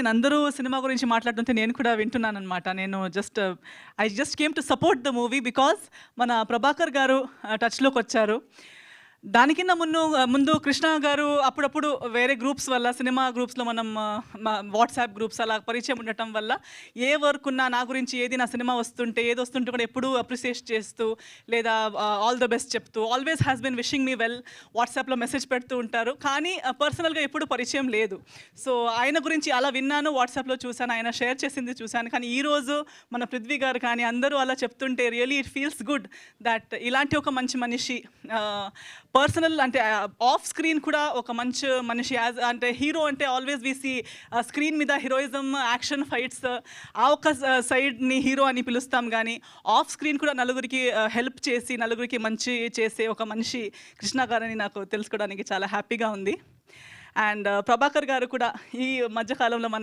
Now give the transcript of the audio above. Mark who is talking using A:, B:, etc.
A: నేను అందరూ సినిమా గురించి మాట్లాడుతుంటే నేను కూడా వింటున్నాననమాట. నేను I just came to support the movie because మన ప్రభాకర్ గారు టచ్‌లోకొచ్చారు. దానికన్నా ముందు కృష్ణ గారు అప్పుడప్పుడు వేరే గ్రూప్స్ వల్ల సినిమా గ్రూప్స్‌లో మనం వాట్సాప్ గ్రూప్స్ అలా పరిచయం ఉండటం వల్ల ఏ వర్క్ ఉన్నా నా గురించి నా సినిమా వస్తుంటే ఏదొస్తుంటే కూడా ఎప్పుడూ అప్రిషియేట్ చేస్తూ లేదా ఆల్ ద బెస్ట్ చెప్తూ always has been wishing me well వాట్సాప్‌లో మెసేజ్ పెడుతూ ఉంటారు. కానీ పర్సనల్‌గా ఎప్పుడు పరిచయం లేదు. సో ఆయన గురించి అలా విన్నాను, వాట్సాప్‌లో చూశాను, ఆయన షేర్ చేసింది చూశాను. కానీ ఈరోజు మన పృథ్వీ గారు కానీ అందరూ అలా చెప్తుంటే really it feels good that ఇలాంటి ఒక మంచి మనిషి పర్సనల్ అంటే ఆఫ్ స్క్రీన్ కూడా ఒక మంచి మనిషి అంటే హీరో అంటే ఆల్వేస్ వి సీ స్క్రీన్ మీద హీరోయిజం, యాక్షన్, ఫైట్స్ ఆ ఒక సైడ్ని హీరో అని పిలుస్తాం. కానీ ఆఫ్ స్క్రీన్ కూడా నలుగురికి హెల్ప్ చేసి నలుగురికి మంచి చేసే ఒక మనిషి కృష్ణ గారని నాకు తెలుసుకోవడానికి చాలా హ్యాపీగా ఉంది. అండ్ ప్రభాకర్ గారు కూడా ఈ మధ్యకాలంలో మన